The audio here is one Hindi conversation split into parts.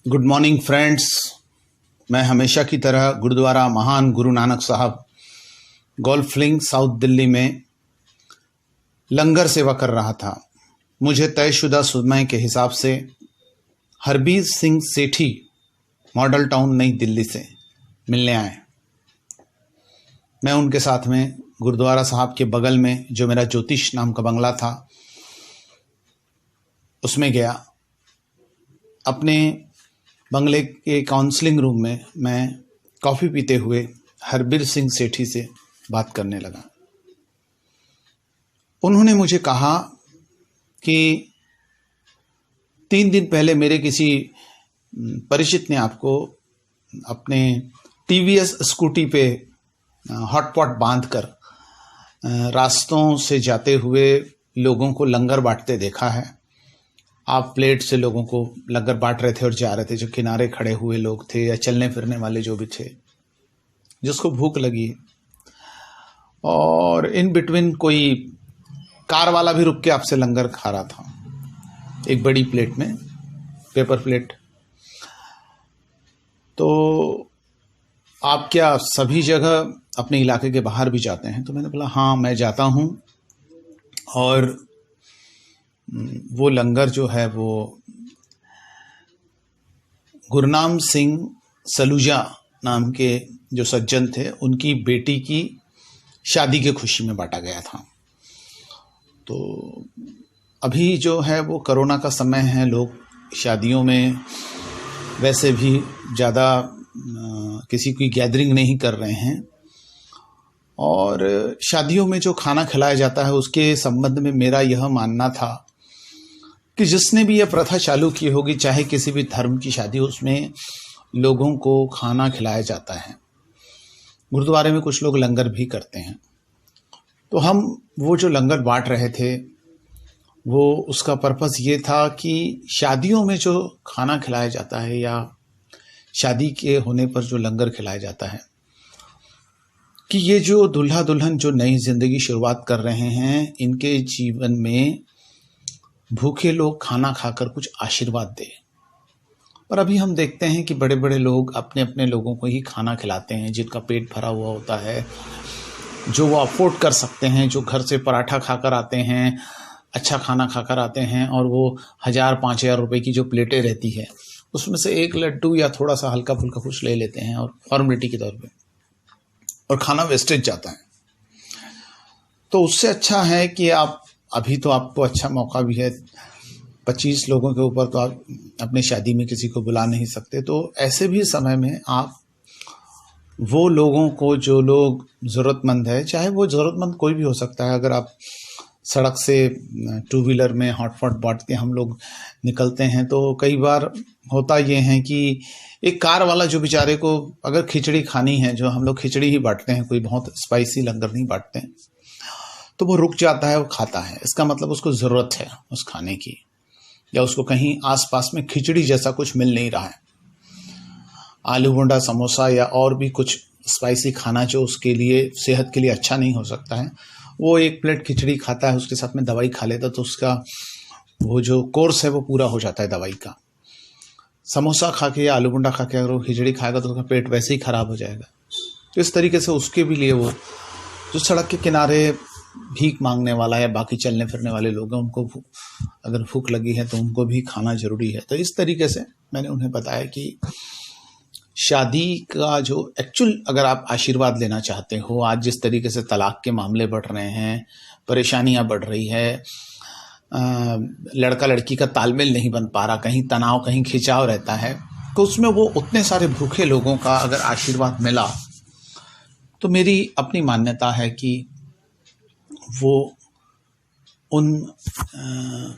Good morning friends. मैं हमेशा की तरह गुरुद्वारा महान गुरु नानक साहब गोल्फ लिंक साउथ दिल्ली में लंगर सेवा कर रहा था। मुझे तयशुदा समय के हिसाब से हरबीर सिंह सेठी मॉडल टाउन नई दिल्ली से मिलने आए। मैं उनके साथ में गुरुद्वारा साहब के बगल में जो मेरा ज्योतिष नाम का बंगला था उसमें गया। अपने बंगले के काउंसलिंग रूम में मैं कॉफ़ी पीते हुए हरबीर सिंह सेठी से बात करने लगा। उन्होंने मुझे कहा कि 3 दिन पहले मेरे किसी परिचित ने आपको अपने टीवीएस स्कूटी पे हॉटपॉट बांधकर रास्तों से जाते हुए लोगों को लंगर बांटते देखा है। आप प्लेट से लोगों को लंगर बांट रहे थे और जा रहे थे। जो किनारे खड़े हुए लोग थे या चलने फिरने वाले जो भी थे, जिसको भूख लगी, और इन बिटवीन कोई कार वाला भी रुक के आपसे लंगर खा रहा था, एक बड़ी प्लेट में, पेपर प्लेट। तो आप क्या सभी जगह अपने इलाके के बाहर भी जाते हैं? तो मैंने बोला हाँ, मैं जाता हूँ। और वो लंगर जो है वो गुरनाम सिंह सलूजा नाम के जो सज्जन थे, उनकी बेटी की शादी की खुशी में बांटा गया था। तो अभी जो है वो कोरोना का समय है, लोग शादियों में वैसे भी ज़्यादा किसी की गैदरिंग नहीं कर रहे हैं। और शादियों में जो खाना खिलाया जाता है उसके संबंध में मेरा यह मानना था कि जिसने भी यह प्रथा चालू की होगी, चाहे किसी भी धर्म की शादी हो, उसमें लोगों को खाना खिलाया जाता है। गुरुद्वारे में कुछ लोग लंगर भी करते हैं। तो हम वो जो लंगर बांट रहे थे वो उसका पर्पस ये था कि शादियों में जो खाना खिलाया जाता है या शादी के होने पर जो लंगर खिलाया जाता है, कि ये जो दूल्हा दुल्हन जो नई जिंदगी शुरुआत कर रहे हैं, इनके जीवन में भूखे लोग खाना खाकर कुछ आशीर्वाद दे। और अभी हम देखते हैं कि बड़े बड़े लोग अपने अपने लोगों को ही खाना खिलाते हैं, जिनका पेट भरा हुआ होता है, जो वो अफोर्ड कर सकते हैं, जो घर से पराठा खाकर आते हैं, अच्छा खाना खाकर आते हैं, और वो 1000-5000 रुपए की जो प्लेटें रहती है उसमें से एक लड्डू या थोड़ा सा हल्का फुल्का कुछ ले लेते हैं और फॉर्मेलिटी के तौर पे, और खाना वेस्टेज जाता है। तो उससे अच्छा है कि आप अभी तो आपको अच्छा मौका भी है, 25 लोगों के ऊपर तो आप अपनी शादी में किसी को बुला नहीं सकते। तो ऐसे भी समय में आप वो लोगों को, जो लोग ज़रूरतमंद है, चाहे वो ज़रूरतमंद कोई भी हो सकता है, अगर आप सड़क से 2 व्हीलर में हॉटपॉट बांट के हम लोग निकलते हैं तो कई बार होता ये है कि एक कार वाला जो बेचारे को अगर खिचड़ी खानी है, जो हम लोग खिचड़ी ही बांटते हैं, कोई बहुत स्पाइसी लंगर नहीं बांटते हैं, तो वो रुक जाता है, वो खाता है। इसका मतलब उसको ज़रूरत है उस खाने की, या उसको कहीं आसपास में खिचड़ी जैसा कुछ मिल नहीं रहा है, आलू बोंडा, समोसा या और भी कुछ स्पाइसी खाना जो उसके लिए सेहत के लिए अच्छा नहीं हो सकता है, वो एक प्लेट खिचड़ी खाता है, उसके साथ में दवाई खा लेता, तो उसका वो जो कोर्स है वो पूरा हो जाता है दवाई का। समोसा खा के या आलू बोंडा खा के अगर वो खिचड़ी खाएगा तो उसका पेट वैसे ही खराब हो जाएगा। तो इस तरीके से उसके भी लिए वो जो सड़क के किनारे भीख मांगने वाला या बाकी चलने फिरने वाले लोग हैं, उनको अगर भूख लगी है तो उनको भी खाना जरूरी है। तो इस तरीके से मैंने उन्हें बताया कि शादी का जो एक्चुअल, अगर आप आशीर्वाद लेना चाहते हो, आज जिस तरीके से तलाक के मामले बढ़ रहे हैं, परेशानियां बढ़ रही है, लड़का लड़की का तालमेल नहीं बन पा रहा, कहीं तनाव, कहीं खिंचाव रहता है, तो उसमें वो उतने सारे भूखे लोगों का अगर आशीर्वाद मिला तो मेरी अपनी मान्यता है कि वो उन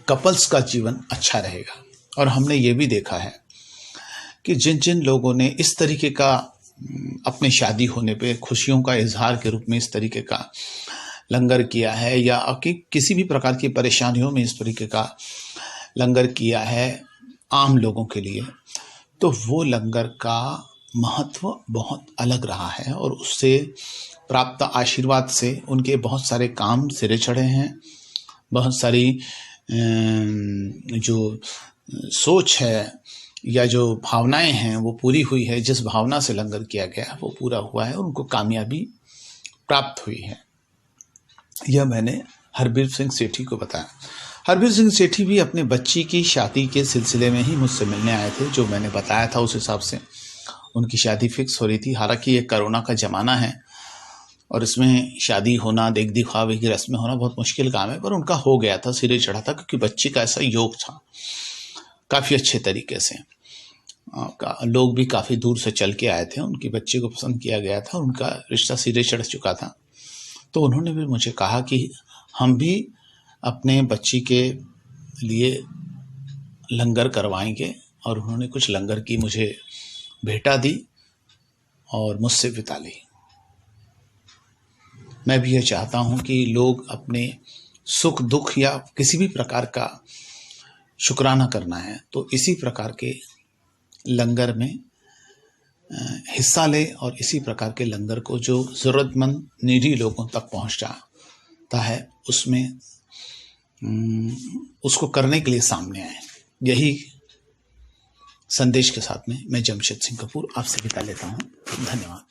कपल्स का जीवन अच्छा रहेगा। और हमने ये भी देखा है कि जिन जिन लोगों ने इस तरीके का अपने शादी होने पे खुशियों का इजहार के रूप में इस तरीके का लंगर किया है, या कि किसी भी प्रकार की परेशानियों में इस तरीके का लंगर किया है आम लोगों के लिए, तो वो लंगर का महत्व बहुत अलग रहा है। और उससे प्राप्त आशीर्वाद से उनके बहुत सारे काम सिरे चढ़े हैं, बहुत सारी जो सोच है या जो भावनाएं हैं वो पूरी हुई है, जिस भावना से लंगर किया गया वो पूरा हुआ है, उनको कामयाबी प्राप्त हुई है। यह मैंने हरबीर सिंह सेठी को बताया। हरबीर सिंह सेठी भी अपने बच्ची की शादी के सिलसिले में ही मुझसे मिलने आए थे। जो मैंने बताया था उस हिसाब से उनकी शादी फिक्स हो रही थी। हालांकि ये कोरोना का ज़माना है और इसमें शादी होना, देख दिखावे की रस्में होना बहुत मुश्किल काम है, पर उनका हो गया था, सिरे चढ़ा था, क्योंकि बच्ची का ऐसा योग था काफ़ी अच्छे तरीके से। लोग भी काफ़ी दूर से चल के आए थे, उनकी बच्ची को पसंद किया गया था, उनका रिश्ता सिरे चढ़ चुका था। तो उन्होंने भी मुझे कहा कि हम भी अपने बच्ची के लिए लंगर करवाएंगे, और उन्होंने कुछ लंगर की मुझे भेंटा दी और मुझसे विदा ली। मैं भी ये चाहता हूँ कि लोग अपने सुख दुख या किसी भी प्रकार का शुक्राना करना है तो इसी प्रकार के लंगर में हिस्सा ले, और इसी प्रकार के लंगर को जो ज़रूरतमंद निरी लोगों तक पहुँचता है उसमें उसको करने के लिए सामने आए। यही संदेश के साथ में मैं जमशेद सिंह कपूर आपसे विदा लेता हूँ। धन्यवाद।